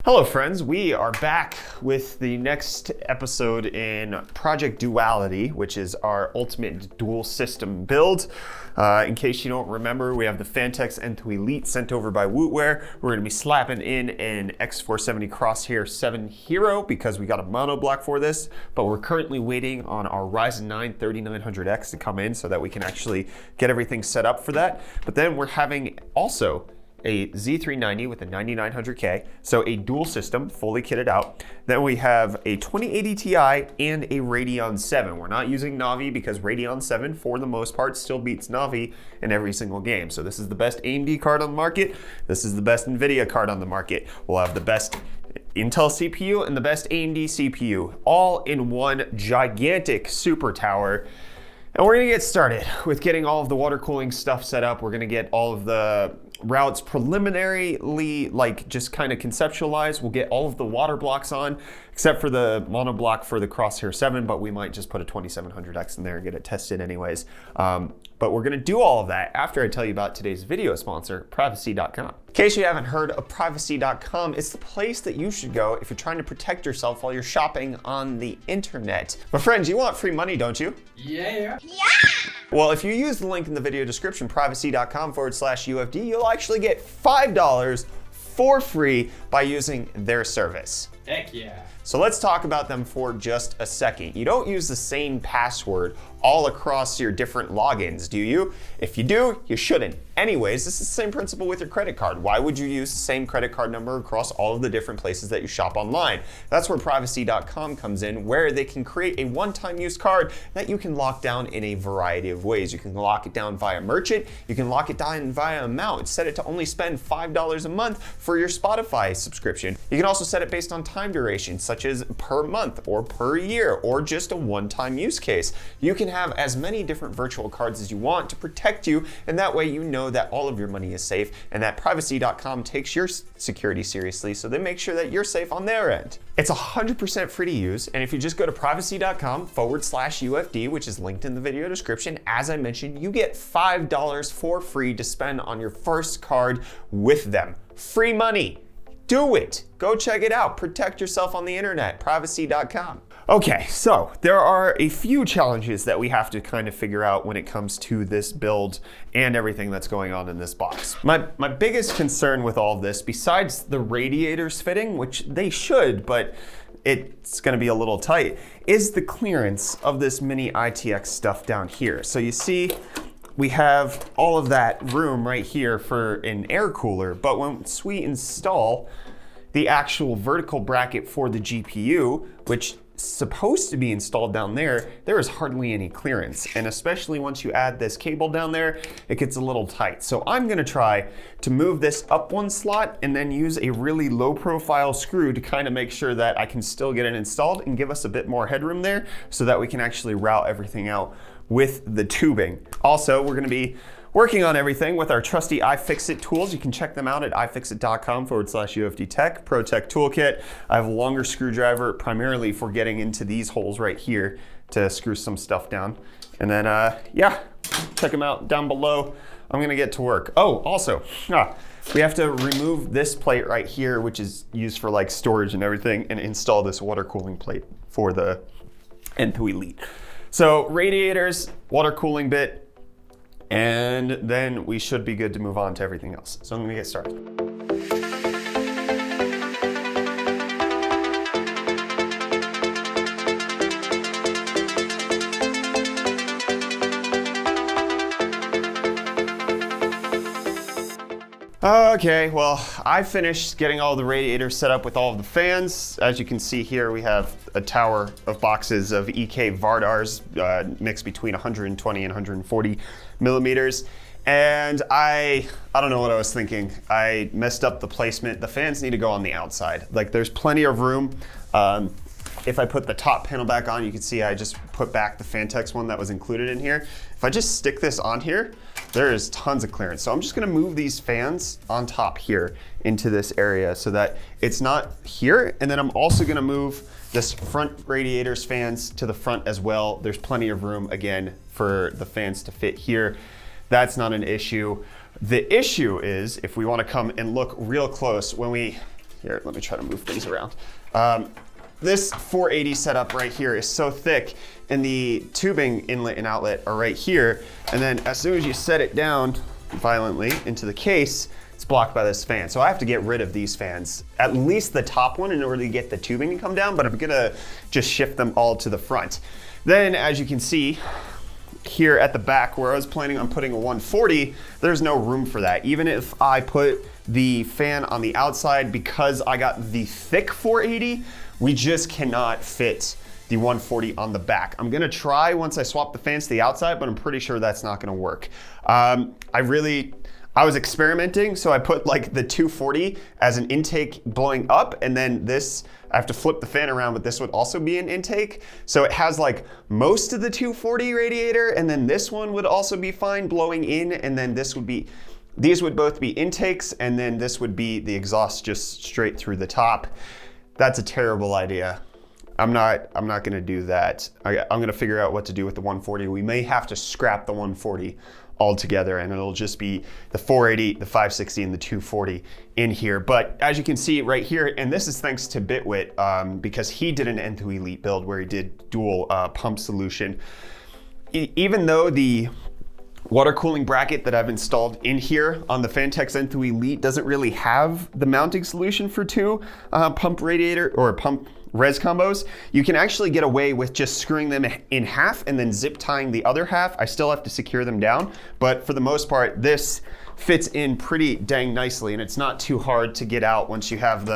Hello friends, we are back with the next episode in Project Duality, which is our ultimate dual system build. In case you don't remember, we have the Phanteks N2 Elite sent over by Wootware. We're going to be slapping in an X470 Crosshair 7 Hero because we got a mono block for this, but we're currently waiting on our Ryzen 9 3900X to come in so that we can actually get everything set up for that. But then we're having also a Z390 with a 9900K, so a dual system, fully kitted out. Then we have a 2080 Ti and a Radeon 7. We're not using Navi because Radeon 7, for the most part, still beats Navi in every single game. So this is the best AMD card on the market. This is the best Nvidia card on the market. We'll have the best Intel CPU and the best AMD CPU, all in one gigantic super tower. And we're gonna get started with getting all of the water cooling stuff set up. We're gonna get all of the routes preliminarily, like just kind of conceptualized. We'll get all of the water blocks on, except for the mono block for the Crosshair 7, but we might just put a 2700X in there and get it tested anyways. But we're gonna do all of that after I tell you about today's video sponsor, Privacy.com. In case you haven't heard of Privacy.com, it's the place that you should go if you're trying to protect yourself while you're shopping on the internet. But friends, you want free money, don't you? Yeah. Well, if you use the link in the video description, privacy.com/UFD, you'll actually get $5 for free by using their service. Heck yeah. So let's talk about them for just a second. You don't use the same password all across your different logins, do you? If you do, you shouldn't. Anyways, this is the same principle with your credit card. Why would you use the same credit card number across all of the different places that you shop online? That's where Privacy.com comes in, where they can create a one-time use card that you can lock down in a variety of ways. You can lock it down via merchant, you can lock it down via amount, set it to only spend $5 a month for your Spotify subscription. You can also set it based on time duration, such as per month or per year, or just a one-time use case. You can have as many different virtual cards as you want to protect you, and that way you know that all of your money is safe and that Privacy.com takes your security seriously, so they make sure that you're safe on their end. It's 100% free to use, and if you just go to privacy.com/UFD, which is linked in the video description, as I mentioned, you get $5 for free to spend on your first card with them. Free money. Do it. Go check it out. Protect yourself on the internet. Privacy.com. Okay, so there are a few challenges that we have to kind of figure out when it comes to this build and everything that's going on in this box. My biggest concern with all of this, besides the radiators fitting, which they should, but it's gonna be a little tight, is the clearance of this mini ITX stuff down here. So you see, we have all of that room right here for an air cooler, but once we install the actual vertical bracket for the GPU, which is supposed to be installed down there, there is hardly any clearance. And especially once you add this cable down there, it gets a little tight. So I'm gonna try to move this up one slot and then use a really low profile screw to kind of make sure that I can still get it installed and give us a bit more headroom there so that we can actually route everything out with the tubing. Also, we're gonna be working on everything with our trusty iFixit tools. You can check them out at ifixit.com/UFDtech, ProTech Toolkit. I have a longer screwdriver primarily for getting into these holes right here to screw some stuff down. And then, yeah, check them out down below. I'm gonna get to work. Oh, also, we have to remove this plate right here, which is used for like storage and everything, and install this water cooling plate for the N2 Elite. So radiators, water cooling bit, and then we should be good to move on to everything else. So I'm gonna get started. Okay, well, I finished getting all the radiators set up with all of the fans. As you can see here, we have a tower of boxes of EK Vardars mixed between 120 and 140 millimeters. And I don't know what I was thinking. I messed up the placement. The fans need to go on the outside. Like, there's plenty of room. If I put the top panel back on, you can see I just put back the Phanteks one that was included in here. If I just stick this on here, there is tons of clearance. So I'm just gonna move these fans on top here into this area so that it's not here. And then I'm also gonna move this front radiators fans to the front as well. There's plenty of room, again, for the fans to fit here. That's not an issue. The issue is, if we wanna come and look real close, when we here, let me try to move things around. This 480 setup right here is so thick, and the tubing inlet and outlet are right here. And then as soon as you set it down violently into the case, it's blocked by this fan. So I have to get rid of these fans, at least the top one, in order to get the tubing to come down, but I'm gonna just shift them all to the front. Then, as you can see, here at the back where I was planning on putting a 140, there's no room for that. Even if I put the fan on the outside, because I got the thick 480, we just cannot fit the 140 on the back. I'm gonna try once I swap the fans to the outside, but I'm pretty sure that's not gonna work. I was experimenting, so I put like the 240 as an intake blowing up, and then this, I have to flip the fan around, but this would also be an intake. So it has like most of the 240 radiator, and then this one would also be fine blowing in, and then this would be, these would both be intakes, and then this would be the exhaust just straight through the top. That's a terrible idea. I'm not gonna do that. I'm gonna figure out what to do with the 140. We may have to scrap the 140 altogether, and it'll just be the 480, the 560, and the 240 in here. But as you can see right here, and this is thanks to Bitwit, because he did an N2 Elite build where he did dual pump solution. Even though the water cooling bracket that I've installed in here on the Fantex N2 Elite doesn't really have the mounting solution for two pump radiator or pump res combos, you can actually get away with just screwing them in half and then zip tying the other half. I still have to secure them down, but for the most part, this fits in pretty dang nicely, and it's not too hard to get out once you have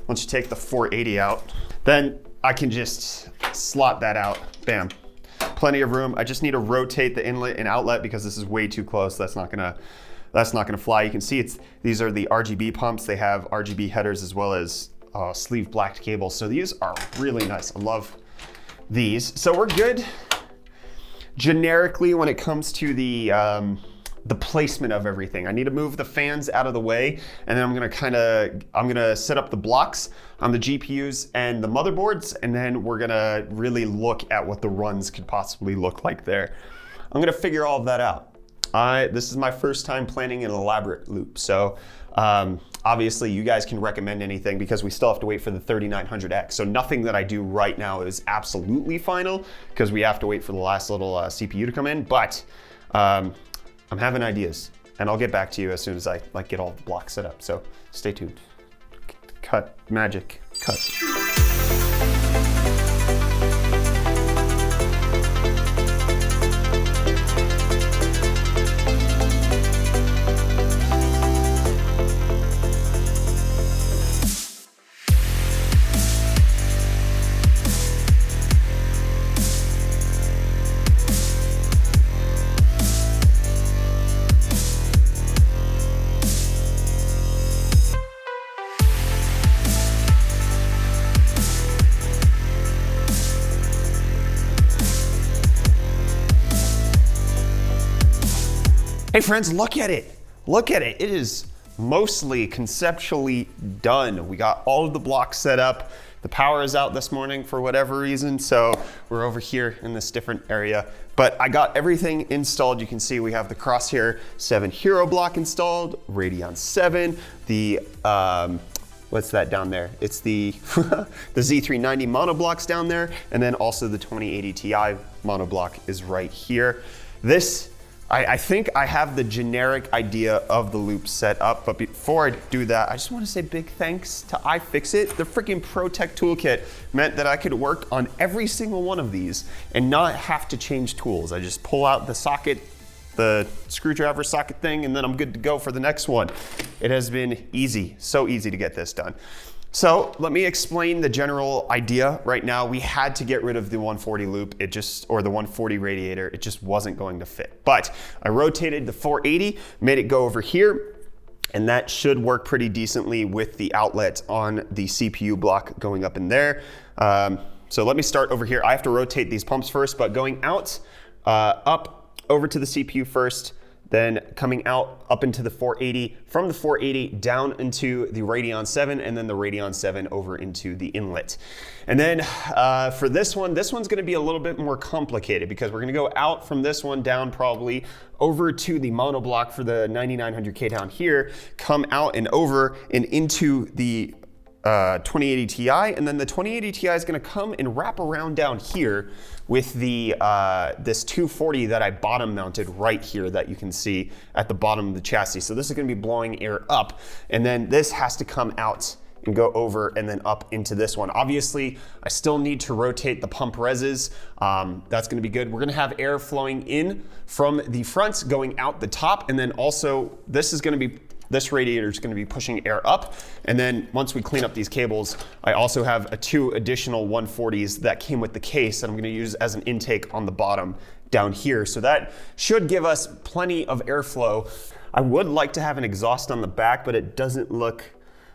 once you take the 480 out. Then I can just slot that out, bam. Plenty of room. I just need to rotate the inlet and outlet because this is way too close. That's not gonna fly. You can see these are the RGB pumps. They have RGB headers as well as sleeve blacked cables. So these are really nice. I love these. So we're good generically when it comes to the placement of everything. I need to move the fans out of the way, and then I'm gonna set up the blocks on the GPUs and the motherboards, and then we're gonna really look at what the runs could possibly look like there. I'm gonna figure all of that out. This is my first time planning an elaborate loop, so obviously you guys can recommend anything because we still have to wait for the 3900X. So nothing that I do right now is absolutely final because we have to wait for the last little CPU to come in, but I'm having ideas, and I'll get back to you as soon as I get all the blocks set up. So stay tuned. Cut, magic, cut. Hey friends, look at it. Look at it. It is mostly conceptually done. We got all of the blocks set up. The power is out this morning for whatever reason, so we're over here in this different area. But I got everything installed. You can see we have the Crosshair 7 Hero block installed, Radeon 7, the what's that down there? It's the the Z390 monoblocks down there, and then also the 2080 Ti monoblock is right here. This, I think I have the generic idea of the loop set up, but before I do that, I just want to say big thanks to iFixit. The freaking ProTech toolkit meant that I could work on every single one of these and not have to change tools. I just pull out the socket, the screwdriver socket thing, and then I'm good to go for the next one. It has been easy, so easy to get this done. So let me explain the general idea right now. We had to get rid of the 140 loop, or the 140 radiator. It just wasn't going to fit. But I rotated the 480, made it go over here, and that should work pretty decently with the outlet on the CPU block going up in there. So let me start over here. I have to rotate these pumps first, but going out, up over to the CPU first, then coming out up into the 480, from the 480 down into the Radeon 7, and then the Radeon 7 over into the inlet. And then for this one's gonna be a little bit more complicated because we're gonna go out from this one down probably over to the monoblock for the 9900K down here, come out and over and into the 2080 Ti, and then the 2080 Ti is gonna come and wrap around down here with the this 240 that I bottom mounted right here that you can see at the bottom of the chassis. So this is gonna be blowing air up, and then this has to come out and go over and then up into this one. Obviously, I still need to rotate the pump reses. That's gonna be good. We're gonna have air flowing in from the front, going out the top, and then also this radiator is going to be pushing air up. And then once we clean up these cables, I also have two additional 140s that came with the case that I'm going to use as an intake on the bottom down here. So that should give us plenty of airflow. I would like to have an exhaust on the back, but it doesn't look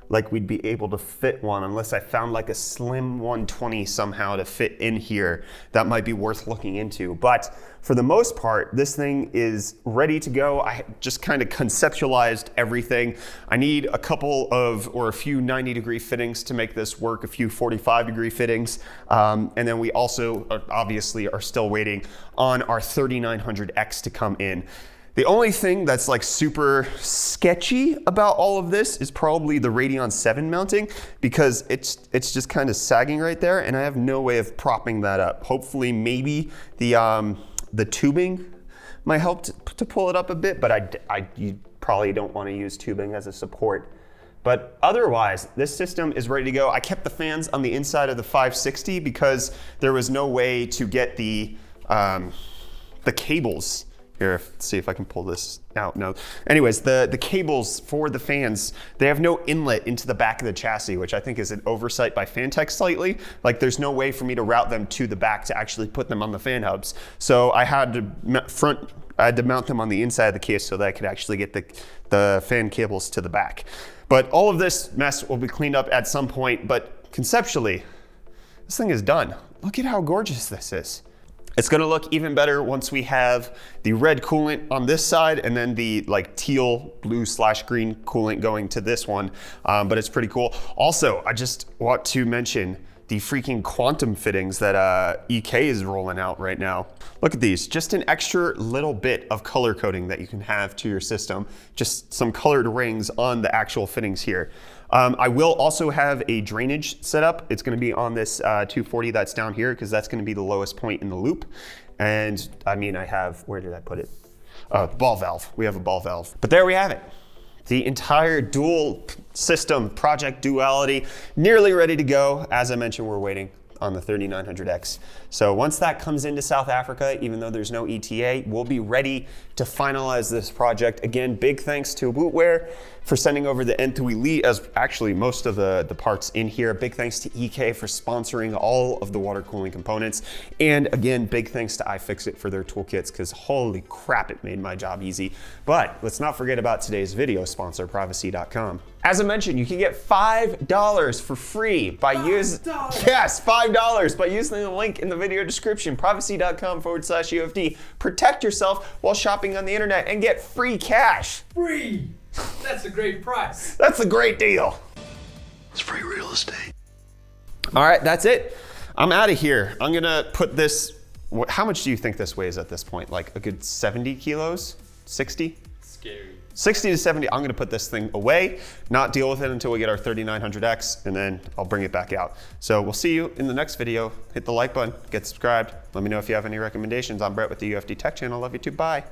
like we'd be able to fit one unless I found like a slim 120 somehow to fit in here. That might be worth looking into. But for the most part, this thing is ready to go. I just kind of conceptualized everything. I need a couple of, or a few 90-degree fittings to make this work, a few 45-degree fittings. And then we also obviously are still waiting on our 3900X to come in. The only thing that's like super sketchy about all of this is probably the Radeon 7 mounting, because it's just kind of sagging right there and I have no way of propping that up. Hopefully maybe the tubing might help to pull it up a bit, but you probably don't want to use tubing as a support. But otherwise, this system is ready to go. I kept the fans on the inside of the 560 because there was no way to get the cables. Here, let's see if I can pull this out. No. Anyways, the cables for the fans, they have no inlet into the back of the chassis, which I think is an oversight by Fantech slightly. Like there's no way for me to route them to the back to actually put them on the fan hubs. So I had to mount them on the inside of the case so that I could actually get the fan cables to the back. But all of this mess will be cleaned up at some point, but conceptually, this thing is done. Look at how gorgeous this is. It's gonna look even better once we have the red coolant on this side and then the like teal, blue/green coolant going to this one, but it's pretty cool. Also, I just want to mention the freaking quantum fittings that EK is rolling out right now. Look at these, just an extra little bit of color coding that you can have to your system, just some colored rings on the actual fittings here. I will also have a drainage set up. It's gonna be on this 240 that's down here because that's gonna be the lowest point in the loop. And I mean, where did I put it? Ball valve, we have a ball valve. But there we have it. The entire dual system project Duality, nearly ready to go. As I mentioned, we're waiting on the 3900X. So once that comes into South Africa, even though there's no ETA, we'll be ready to finalize this project. Again, big thanks to Bootware for sending over the N3 Elite as actually most of the parts in here. Big thanks to EK for sponsoring all of the water cooling components. And again, big thanks to iFixit for their toolkits because holy crap, it made my job easy. But let's not forget about today's video sponsor, Privacy.com. As I mentioned, you can get $5 for free by using, yes, $5 by using the link in the video description, privacy.com/UFD. Protect yourself while shopping on the internet and get free cash. Free! That's a great price. That's a great deal. It's free real estate. All right, that's it. I'm out of here. I'm gonna put this, how much do you think this weighs at this point? Like a good 70 kilos, 60? Scary. 60 to 70, I'm gonna put this thing away, not deal with it until we get our 3900X, and then I'll bring it back out. So we'll see you in the next video. Hit the like button, get subscribed. Let me know if you have any recommendations. I'm Brett with the UFD Tech Channel. Love you too, bye.